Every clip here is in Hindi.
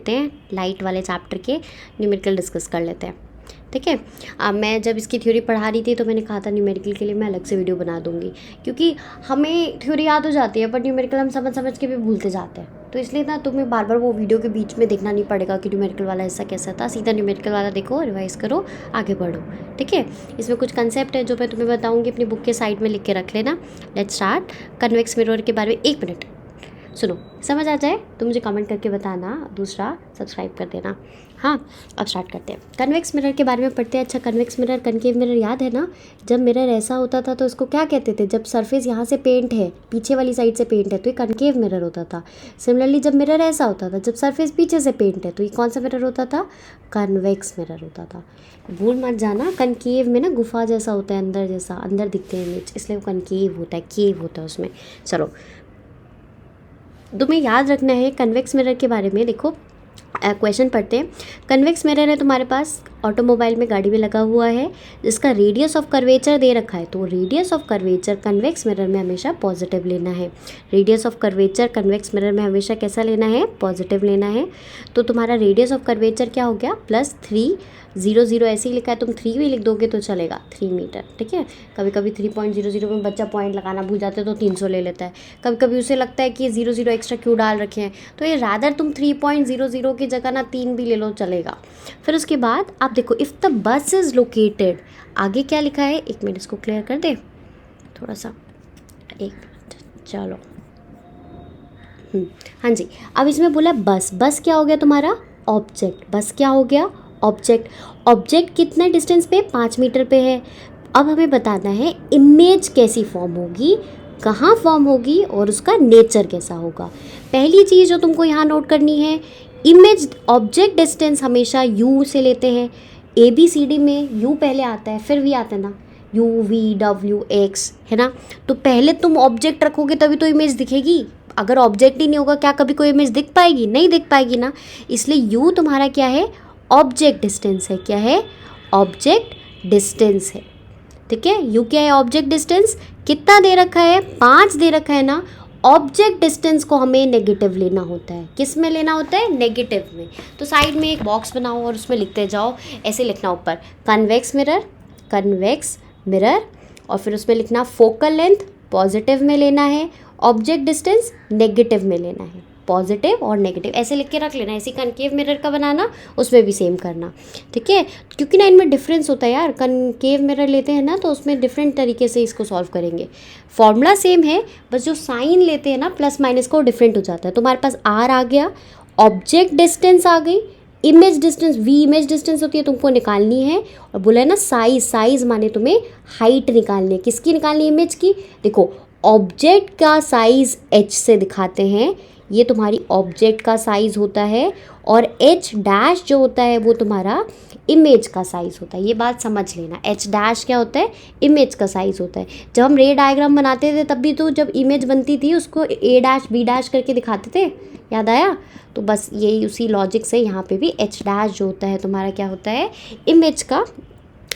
करते हैं, लाइट वाले चैप्टर के न्यूमेरिकल डिस्कस कर लेते हैं। ठीक है, अब मैं जब इसकी थ्योरी पढ़ा रही थी तो मैंने कहा था न्यूमेरिकल के लिए मैं अलग से वीडियो बना दूंगी, क्योंकि हमें थ्योरी याद हो जाती है बट न्यूमेरिकल हम समझ समझ के भी भूलते जाते हैं। तो इसलिए ना तुम्हें बार बार वो वीडियो के बीच में देखना नहीं पड़ेगा कि न्यूमेरिकल वाला हिस्सा कैसा था, सीधा न्यूमेरिकल वाला देखो, रिवाइज करो, आगे बढ़ो। ठीक है, इसमें कुछ कंसेप्ट है जो मैं तुम्हें बताऊँगी, अपनी बुक के साइड में लिख के रख लेना। Let's start. कन्वेक्स मिरर के बारे में 1 मिनट सुनो, समझ आ जाए तो मुझे कमेंट करके बताना, दूसरा सब्सक्राइब कर देना। हाँ, अब स्टार्ट करते हैं। कन्वेक्स मिरर के बारे में पढ़ते हैं। अच्छा, कन्वेक्स मिरर, कनकेव मिरर याद है ना? जब मिरर ऐसा होता था तो इसको क्या कहते थे? जब सरफेस यहाँ से पेंट है, पीछे वाली साइड से पेंट है, तो ये कनकेव मिरर होता था। सिमिलरली जब मिरर ऐसा होता था, जब सरफेस पीछे से पेंट है, तो ये कौन सा मिरर होता था? कन्वेक्स मिरर होता था। भूल मत जाना, कनकेव में ना गुफा जैसा होता है, अंदर जैसा, अंदर दिखते हैं इमेज, इसलिए वो कनकेव होता है, केव होता है उसमें। चलो, तुम्हें याद रखना है कन्वेक्स मिरर के बारे में। देखो, क्वेश्चन पढ़ते हैं। कन्वेक्स मिरर है तुम्हारे पास, ऑटोमोबाइल में, गाड़ी में लगा हुआ है, जिसका रेडियस ऑफ कर्वेचर दे रखा है। तो radius of curvature convex mirror में हमेशा पॉजिटिव लेना है। Radius of curvature convex mirror में हमेशा कैसा लेना है? पॉजिटिव लेना है। तो तुम्हारा रेडियस ऑफ कर्वेचर क्या हो गया? +300, ऐसे ही लिखा है, तुम 3 भी लिख दोगे तो चलेगा, 3 मीटर। ठीक है, कभी कभी 3.00 में बच्चा पॉइंट लगाना भूल जाते तो 300 ले लेता है, कभी कभी उसे लगता है कि 00 एक्स्ट्रा क्यों डाल रखे हैं, तो ये रादर तुम 3.00 की जगह ना 3 भी ले लो, चलेगा। फिर उसके बाद आप देखो, if the bus is located, आगे क्या लिखा है? 1 मिनट, इसको क्लियर कर दे थोड़ा सा, 1 मिनट, चलो। हाँ जी, अब इसमें बोला बस, बस क्या हो गया तुम्हारा? ऑब्जेक्ट। बस क्या हो गया? ऑब्जेक्ट। ऑब्जेक्ट कितने डिस्टेंस पे? 5 मीटर पे है। अब हमें बताना है इमेज कैसी फॉर्म होगी, कहाँ फॉर्म होगी और उसका नेचर कैसा होगा। पहली चीज़ जो तुमको यहाँ नोट करनी है, इमेज ऑब्जेक्ट डिस्टेंस हमेशा यू से लेते हैं। ABCD में यू पहले आता है, फिर वी आता है ना, UVWX, है ना? तो पहले तुम ऑब्जेक्ट रखोगे तभी तो इमेज दिखेगी। अगर ऑब्जेक्ट ही नहीं होगा, क्या कभी कोई इमेज दिख पाएगी? नहीं दिख पाएगी ना। इसलिए यू तुम्हारा क्या है? ऑब्जेक्ट डिस्टेंस है। क्या है? ऑब्जेक्ट डिस्टेंस है। ठीक है, यू क्या है? Object distance. कितना दे रखा है? 5 दे रखा है ना। ऑब्जेक्ट डिस्टेंस को हमें नेगेटिव लेना होता है। किस में लेना होता है? नेगेटिव में। तो साइड में एक बॉक्स बनाओ और उसमें लिखते जाओ, ऐसे लिखना ऊपर, कन्वेक्स मिरर, कन्वेक्स मिरर, और फिर उसमें लिखना फोकल लेंथ पॉजिटिव में लेना है, ऑब्जेक्ट डिस्टेंस नेगेटिव में लेना है। पॉजिटिव और नेगेटिव ऐसे लिख के रख लेना। ऐसे कनकेव मिरर का बनाना, उसमें भी सेम करना। ठीक है, क्योंकि ना इनमें डिफरेंस होता है यार, कनकेव मिरर लेते हैं ना तो उसमें डिफरेंट तरीके से इसको सॉल्व करेंगे। फॉर्मूला सेम है, बस जो साइन लेते हैं ना प्लस माइनस को, डिफरेंट हो जाता है। तुम्हारे पास R आ गया, ऑब्जेक्ट डिस्टेंस आ गई, image distance, V image distance होती है, तुमको निकालनी है। और बोला है ना साइज, साइज माने तुम्हें हाइट निकालनी है। किसकी निकालनी है? इमेज की। देखो, ऑब्जेक्ट का साइज H से दिखाते हैं, ये तुम्हारी ऑब्जेक्ट का साइज़ होता है, और H डैश जो होता है वो तुम्हारा इमेज का साइज़ होता है। ये बात समझ लेना, H डैश क्या होता है? इमेज का साइज़ होता है। जब हम रे डायग्राम बनाते थे तब भी तो जब इमेज बनती थी उसको A डैश B डैश करके दिखाते थे, याद आया? तो बस यही उसी लॉजिक से यहाँ पे भी H डैश जो होता है तुम्हारा क्या होता है? इमेज का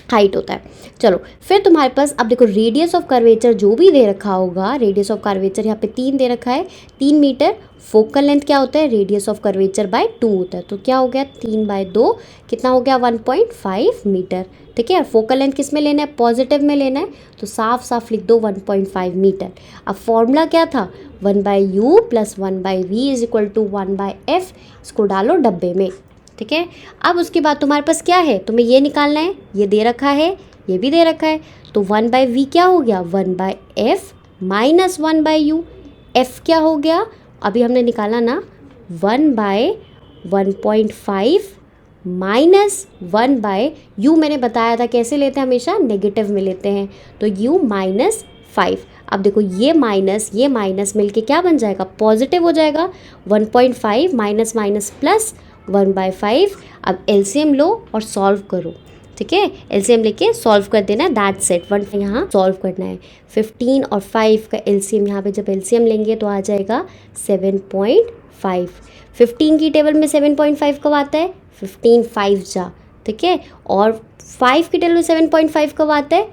हाइट होता है। चलो, फिर तुम्हारे पास अब देखो, रेडियस ऑफ कर्वेचर जो भी दे रखा होगा, रेडियस ऑफ कर्वेचर यहाँ पे 3 दे रखा है, 3 मीटर। फोकल लेंथ क्या होता है? रेडियस ऑफ कर्वेचर बाय 2 होता है। तो क्या हो गया? 3/2 कितना हो गया? 1.5 मीटर। ठीक है, फोकल लेंथ किस में लेना है? पॉजिटिव में लेना है, तो साफ साफ लिख दो 1.5 मीटर। अब फॉर्मूला क्या था? 1/u + 1/v = 1/f। इसको डालो डब्बे में। ठीक है, अब उसके बाद तुम्हारे पास क्या है? तुम्हें ये निकालना है, ये दे रखा है, ये भी दे रखा है, तो 1/v क्या हो गया? 1/f - 1/u। f क्या हो गया? अभी हमने निकाला ना, 1/1.5 - 1/u। मैंने बताया था कैसे लेते हैं, हमेशा नेगेटिव में लेते हैं, तो u - 5। अब देखो, ये माइनस मिलके क्या बन जाएगा? पॉजिटिव हो जाएगा। 1.5 माइनस माइनस प्लस 1/5। अब एलसीएम लो और सॉल्व करो। ठीक है, एलसीएम लेके सॉल्व कर देना, दैट्स इट। 1 यहाँ सॉल्व करना है। 15 और 5 का एलसीएम, यहाँ पे जब एलसीएम लेंगे तो आ जाएगा 7.5। 15 की टेबल में 7.5 कब आता है? 15 5 जा। ठीक है, और 5 की टेबल में 7.5 कब आता है?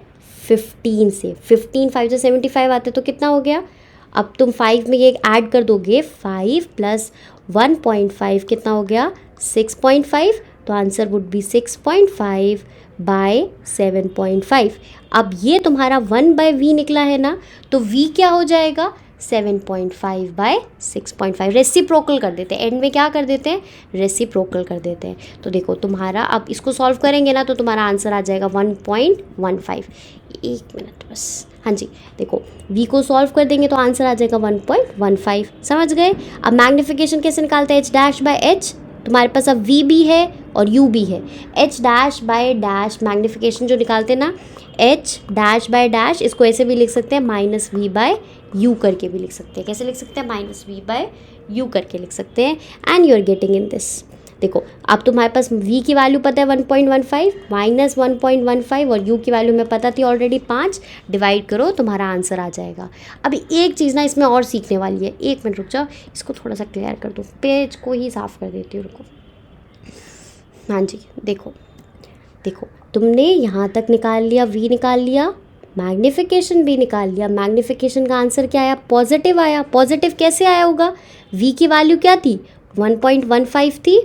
15 से। 15 5 से 75 आते, तो कितना हो गया? अब तुम 5 में ये ऐड कर दोगे, 5 + 1.5 कितना हो गया, 6.5। तो आंसर वुड बी 6.5 बाय 7.5। अब ये तुम्हारा 1/v निकला है ना, तो v क्या हो जाएगा, 7.5 बाय 6.5। रेसिप्रोकल कर देते हैं, एंड में क्या कर देते हैं, रेसिप्रोकल कर देते हैं। तो देखो तुम्हारा, अब इसको सॉल्व करेंगे ना तो तुम्हारा आंसर आ जाएगा 1.15। एक मिनट बस, हाँ जी, देखो v को सॉल्व कर देंगे तो आंसर आ जाएगा 1.15। समझ गए। अब मैग्नीफिकेशन कैसे निकालते हैं, h'/h। तुम्हारे पास अब v भी है और u भी है। h'/डैश मैग्नीफिकेशन जो निकालते हैं ना, h'/डैश, इसको ऐसे भी लिख सकते हैं -v/u करके भी लिख सकते हैं। कैसे लिख सकते हैं, -v/u करके लिख सकते हैं। And you are getting in this. देखो अब तुम्हारे पास v की वैल्यू पता है 1.15 माइनस 1.15 और u की वैल्यू में पता थी ऑलरेडी 5, डिवाइड करो तुम्हारा आंसर आ जाएगा। अभी एक चीज़ ना इसमें और सीखने वाली है, एक मिनट रुक जाओ, इसको थोड़ा सा क्लियर कर दो, पेज को ही साफ़ कर देती हूँ, रुको। हाँ जी, देखो देखो तुमने यहाँ तक निकाल लिया, v निकाल लिया, मैग्नीफिकेशन भी निकाल लिया। मैग्नीफिकेशन का आंसर क्या आया, पॉजिटिव आया। पॉजिटिव कैसे आया होगा, v की वैल्यू क्या थी, 1.15 थी,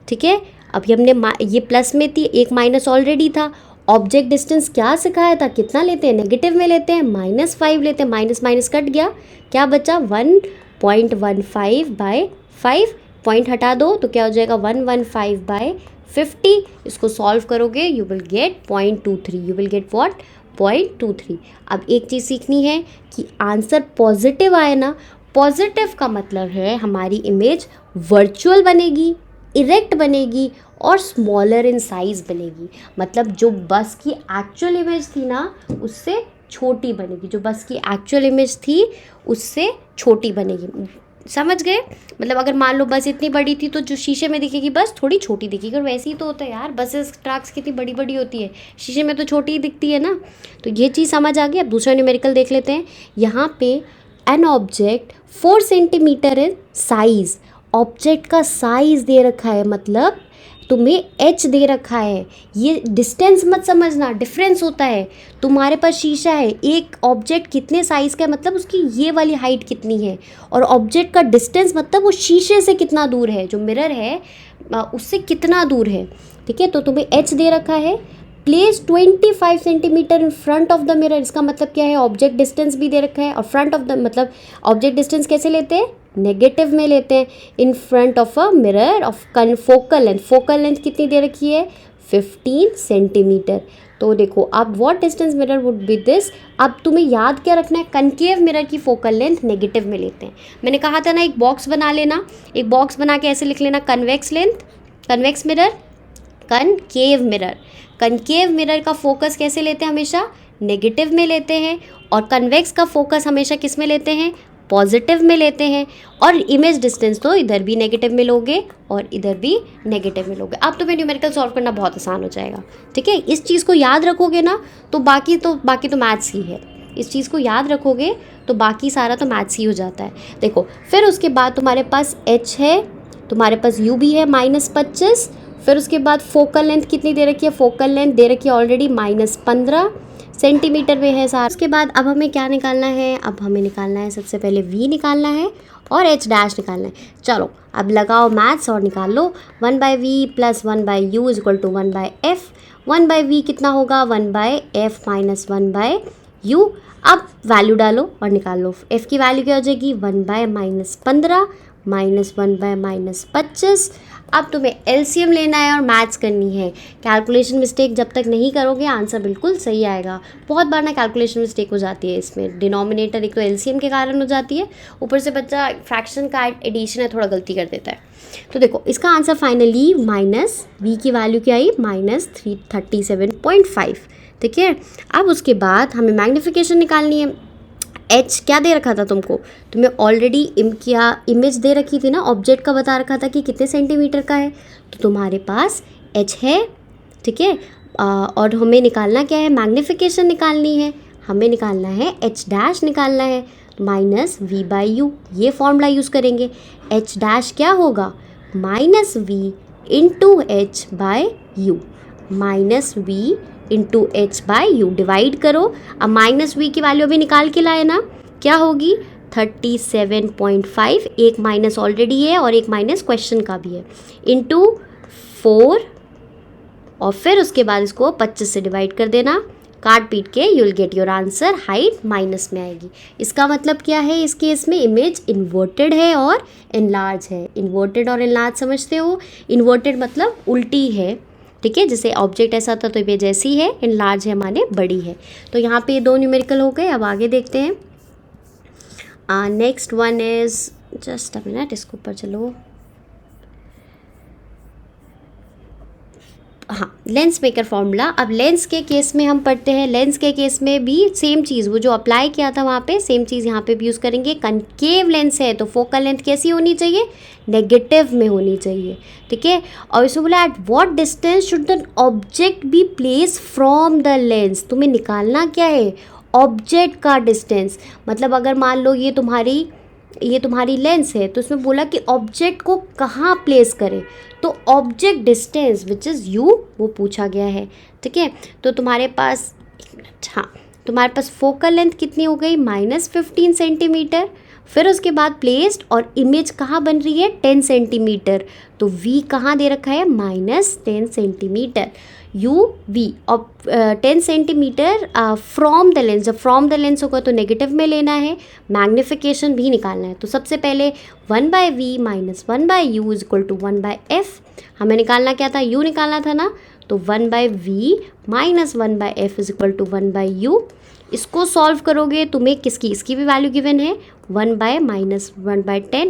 ठीक है। अभी हमने ये प्लस में थी, एक माइनस ऑलरेडी था। ऑब्जेक्ट डिस्टेंस क्या सिखाया था, कितना लेते हैं, नेगेटिव में लेते हैं, -5 लेते हैं, माइनस माइनस कट गया, क्या बचा 1.15 बाय 5, पॉइंट हटा दो तो क्या हो जाएगा 115 बाय 50। इसको सॉल्व करोगे you will get 0.23, you will get what, 0.23। अब एक चीज़ सीखनी है कि आंसर पॉजिटिव आए ना, पॉजिटिव का मतलब है हमारी इमेज वर्चुअल बनेगी, इरेक्ट बनेगी और स्मॉलर इन साइज़ बनेगी। मतलब जो बस की एक्चुअल इमेज थी ना उससे छोटी बनेगी, जो बस की एक्चुअल इमेज थी उससे छोटी बनेगी। समझ गए। मतलब अगर मान लो बस इतनी बड़ी थी तो जो शीशे में दिखेगी बस थोड़ी छोटी दिखेगी, और वैसे ही तो होता है यार, बसेस ट्रक्स कितनी बड़ी बड़ी होती है, शीशे में तो छोटी ही दिखती है ना। तो ये चीज़ समझ आ गई। अब दूसरा न्यूमेरिकल देख लेते हैं। यहाँ पे an object 4 centimetre in size, object का साइज़ दे रखा है, मतलब तुम्हें h दे रखा है। ये डिस्टेंस मत समझना, डिफरेंस होता है। तुम्हारे पास शीशा है, एक ऑब्जेक्ट कितने साइज़ का है मतलब उसकी ये वाली हाइट कितनी है, और ऑब्जेक्ट का डिस्टेंस मतलब वो शीशे से कितना दूर है, जो मिरर है उससे कितना दूर है, ठीक है। तो तुम्हें h दे रखा है। Place 25 centimetre in front of the mirror, इसका मतलब क्या है, ऑब्जेक्ट डिस्टेंस भी दे रखा है, और फ्रंट ऑफ द मतलब ऑब्जेक्ट डिस्टेंस कैसे लेते हैं, नेगेटिव में लेते हैं। In front of a mirror of focal length, focal length कितनी दे रखी है 15 सेंटीमीटर। तो देखो अब what distance mirror would be this. अब तुम्हें याद क्या रखना है, कनकेव मिरर की फोकल लेंथ नेगेटिव में लेते हैं। मैंने कहा था ना एक बॉक्स बना लेना, एक बॉक्स बना के ऐसे लिख लेना, convex length, convex mirror, concave mirror. Concave mirror का फोकस कैसे लेते हैं, हमेशा नेगेटिव में लेते हैं, और कन्वेक्स का फोकस हमेशा किस में लेते हैं, पॉजिटिव में लेते हैं। और इमेज डिस्टेंस तो इधर भी नेगेटिव में लोगे और इधर भी नेगेटिव में लोगे। अब तुम्हें न्यूमेरिकल सॉल्व करना बहुत आसान हो जाएगा, ठीक है। इस चीज़ को याद रखोगे ना तो बाकी तो मैथ्स ही है। इस चीज़ को याद रखोगे तो बाकी सारा तो मैथ्स ही हो जाता है। देखो फिर उसके बाद तुम्हारे पास h है, तुम्हारे पास u भी है -25। फिर उसके बाद फोकल लेंथ कितनी दे रखी है, फोकल लेंथ दे रखी है ऑलरेडी -15 सेंटीमीटर में है सारा। उसके बाद अब हमें क्या निकालना है, अब हमें निकालना है सबसे पहले v निकालना है और h डैश निकालना है। चलो अब लगाओ मैथ्स और निकाल लो। 1/v + 1/u = 1/f। 1/v कितना होगा, 1/f - 1/u। अब वैल्यू डालो और निकाल लो। f की वैल्यू क्या हो जाएगी, 1/-15 -1/-25। अब तुम्हें एलसीएम लेना है और मैथ्स करनी है। कैलकुलेशन मिस्टेक जब तक नहीं करोगे आंसर बिल्कुल सही आएगा। बहुत बार ना कैलकुलेशन मिस्टेक हो जाती है इसमें, डिनोमिनेटर एक तो एलसीएम के कारण हो जाती है, ऊपर से बच्चा फ्रैक्शन का एडिशन है थोड़ा गलती कर देता है। तो देखो इसका आंसर फाइनली -v की वैल्यू क्या आई, -337.5, ठीक है। अब उसके बाद हमें मैग्नीफिकेशन निकालनी है। h क्या दे रखा था तुमको, तुम्हें ऑलरेडी इमेज दे रखी थी ना, ऑब्जेक्ट का बता रखा था कि कितने सेंटीमीटर का है, तो तुम्हारे पास h है, ठीक है। और हमें निकालना क्या है, मैग्नीफिकेशन निकालनी है, हमें निकालना है h डैश निकालना है, -v/u। ये फॉर्मूला यूज़ करेंगे। h डैश क्या होगा, -v × h/u, -v × h/u, divide करो। अब -v की वैल्यू अभी निकाल के लाए ना, क्या होगी 37.5, एक माइनस ऑलरेडी है और एक माइनस क्वेश्चन का भी है, इंटू 4, और फिर उसके बाद इसको 25 से डिवाइड कर देना, काट पीट के you will get your answer, height minus में आएगी। इसका मतलब क्या है, इस केस में इमेज इन्वर्टेड है और एनलार्ज है। इन्वर्टेड और एनलार्ज समझते हो, इन्वर्टेड मतलब उल्टी है, ठीक है, जैसे ऑब्जेक्ट ऐसा था तो इमेज ऐसी है, एनलार्ज है माने बड़ी है। तो यहाँ पे ये दो न्यूमेरिकल हो गए। अब आगे देखते हैं, next one is, just a minute, इसके ऊपर चलो, हाँ, लेंस मेकर फॉर्मूला। अब लेंस के केस में हम पढ़ते हैं, लेंस के केस में भी सेम चीज़, वो जो अप्लाई किया था वहाँ पे सेम चीज़ यहाँ पे भी यूज़ करेंगे। कनकेव लेंस है तो फोकल लेंथ कैसी होनी चाहिए, नेगेटिव में होनी चाहिए, ठीक है। और इसमें बोला at what distance should the object be place from the lens. तुम्हें निकालना क्या है, ऑब्जेक्ट का डिस्टेंस। मतलब अगर मान लो ये तुम्हारी लेंस है तो इसमें बोला कि ऑब्जेक्ट को कहाँ प्लेस करें, तो object distance which is you वो पूछा गया है, ठीक है। तो तुम्हारे पास, एक मिनट, हाँ, तुम्हारे पास फोकल लेंथ कितनी हो गई, -15 सेंटीमीटर, फिर उसके बाद प्लेस्ड, और इमेज कहाँ बन रही है, 10 सेंटीमीटर, तो v कहाँ दे रखा है, -10 सेंटीमीटर, u v, और 10 सेंटीमीटर फ्रॉम द लेंस। जब फ्रॉम द लेंस होगा तो नेगेटिव में लेना है, मैग्निफिकेशन भी निकालना है। तो सबसे पहले 1/v - 1/u is equal to 1/f। हमें निकालना क्या था, u निकालना था ना, तो 1/v - 1/f is equal to 1/u। इसको सॉल्व करोगे तुम्हें इसकी भी वैल्यू गिवन है, 1/-1/10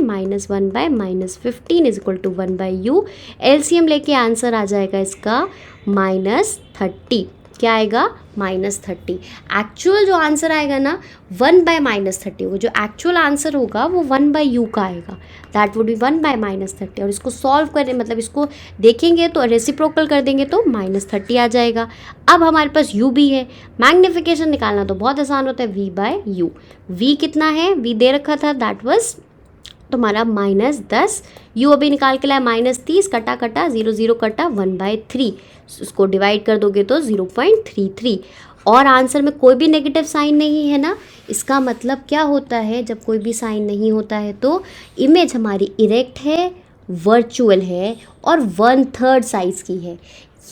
-1/-15 is equal to 1/u। LCM लेके आंसर आ जाएगा इसका -30। क्या आएगा, -30। एक्चुअल जो आंसर आएगा ना 1/-30, वो जो एक्चुअल आंसर होगा वो 1/u का आएगा, दैट वुड बी 1/-30। और इसको सॉल्व करें, मतलब इसको देखेंगे तो रेसिप्रोकल कर देंगे तो -30 आ जाएगा। अब हमारे पास u भी है, मैग्निफिकेशन निकालना तो बहुत आसान होता है, v/u। v कितना है, v दे रखा था, दैट वाज तुम्हारा -10, u अभी निकाल के लाया -30, कटा 0 कटा 1/3, उसको डिवाइड कर दोगे तो 0.33। और आंसर में कोई भी नेगेटिव साइन नहीं है ना, इसका मतलब क्या होता है, जब कोई भी साइन नहीं होता है तो इमेज हमारी इरेक्ट है, वर्चुअल है और 1/3 साइज़ की है।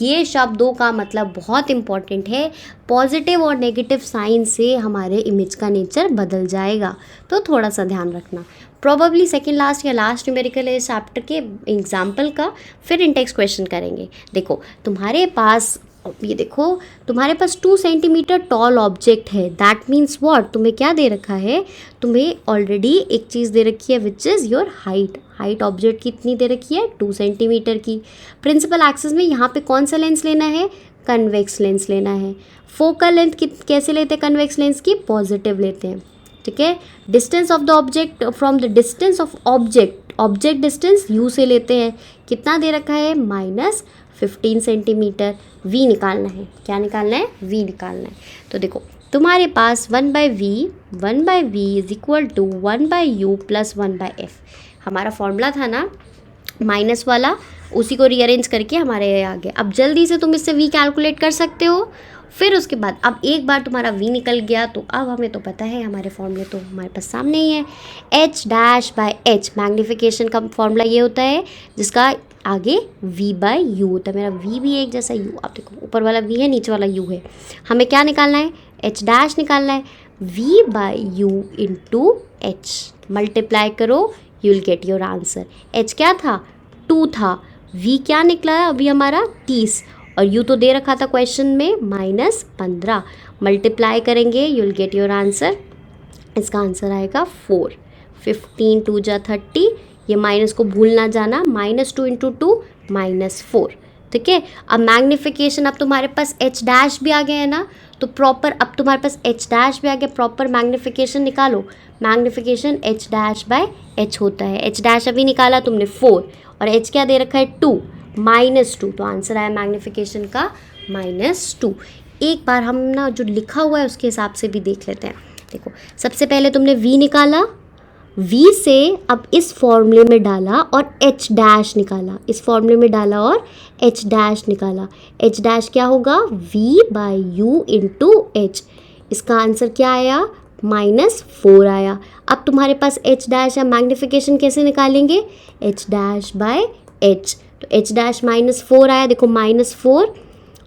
ये शब्दों का मतलब बहुत इंपॉर्टेंट है, पॉजिटिव और नेगेटिव साइन से हमारे इमेज का नेचर बदल जाएगा, तो थोड़ा सा ध्यान रखना। प्रोबेबली सेकंड लास्ट या लास्ट न्यूमेरिकल है चैप्टर के एग्जाम्पल का, फिर इंटेक्स क्वेश्चन करेंगे। देखो तुम्हारे पास, ये देखो तुम्हारे पास 2 सेंटीमीटर टॉल ऑब्जेक्ट है, दैट मीन्स व्हाट, तुम्हें क्या दे रखा है, तुम्हें ऑलरेडी एक चीज़ दे रखी है which is your height. Height object कितनी दे रखी है, 2 सेंटीमीटर की। प्रिंसिपल एक्सिस में यहाँ पे कौन सा लेंस लेना है, कन्वेक्स लेंस लेना है। फोकल लेंथ कैसे लेते हैं कन्वेक्स लेंस की, पॉजिटिव लेते हैं, ठीक है। Distance of the object from the distance of object distance u से लेते हैं, कितना दे रखा है, -15 सेंटीमीटर। v निकालना है, क्या निकालना है, v निकालना है। तो देखो तुम्हारे पास 1/v is equal to 1/u plus 1/f। हमारा फॉर्मूला था ना माइनस वाला, उसी को रीअरेंज करके हमारे ये आ गया। अब जल्दी से तुम इससे v कैलकुलेट कर सकते हो। फिर उसके बाद अब एक बार तुम्हारा v निकल गया तो अब हमें तो पता है, हमारे फॉर्मूले तो हमारे पास सामने ही है, h'/h। मैग्नीफिकेशन का फॉर्मूला ये होता है जिसका आगे v/u होता है। मेरा v भी एक जैसा u, आप देखो ऊपर वाला v है, नीचे वाला u है। हमें क्या निकालना है, h' निकालना है, v/u इंटू h मल्टीप्लाई करो, you will get your answer. h क्या था, 2 था, v क्या निकला है अभी हमारा 30, और u तो दे रखा था क्वेश्चन में -15। मल्टीप्लाई करेंगे, you will get your answer. इसका आंसर आएगा 4। 15 2 जा 30, ये माइनस को भूल ना जाना, -2 × 2 -4, ठीक है। अब मैग्नीफिकेशन, अब तुम्हारे पास h' भी आ गया है ना, तो प्रॉपर अब तुम्हारे पास h' भी आ गया, प्रॉपर मैग्नीफिकेशन निकालो। मैग्नीफिकेशन h'/h होता है, h' अभी निकाला तुमने 4, और h क्या दे रखा है, 2 -2, तो आंसर आया मैग्नीफिकेशन का -2। एक बार हम ना जो लिखा हुआ है उसके हिसाब से भी देख लेते हैं। देखो सबसे पहले तुमने v निकाला, v से अब इस फॉर्मूले में डाला और h' निकाला, इस फॉर्मूले में डाला और h' निकाला। h' क्या होगा, v/u इंटू h। इसका आंसर क्या आया, -4 आया। अब तुम्हारे पास h डैश या मैग्नीफिकेशन कैसे निकालेंगे, h डैश बाय h, तो h डैश -4 आया, देखो -4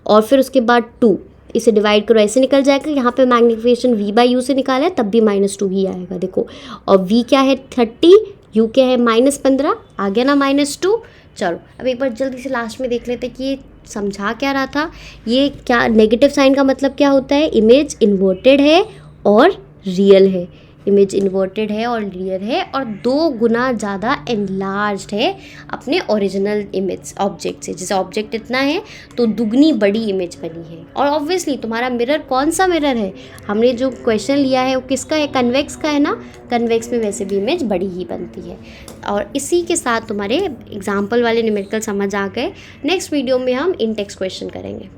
और फिर उसके बाद 2, इसे डिवाइड करो ऐसे निकल जाएगा। यहाँ पे मैग्नीफिकेशन v बाई यू से निकाला है तब भी -2 ही आएगा देखो। और v क्या है 30, u क्या है -15, आ गया ना -2। चलो अब एक बार जल्दी से लास्ट में देख लेते हैं कि ये समझा क्या रहा था। ये क्या नेगेटिव साइन का मतलब क्या होता है, इमेज इन्वर्टेड है और रियल है, इमेज इन्वर्टेड है और रियल है और 2 गुना ज़्यादा एनलार्ज्ड है अपने ओरिजिनल इमेज ऑब्जेक्ट से। जैसे ऑब्जेक्ट इतना है तो दुगनी बड़ी इमेज बनी है। और ऑब्वियसली तुम्हारा मिरर कौन सा मिरर है, हमने जो क्वेश्चन लिया है वो किसका है, कन्वेक्स का है ना, कन्वेक्स में वैसे भी इमेज बड़ी ही बनती है। और इसी के साथ तुम्हारे एग्जाम्पल वाले न्यूमेरिकल समझ आ गए। नेक्स्ट वीडियो में हम इन टेक्स्ट क्वेश्चन करेंगे।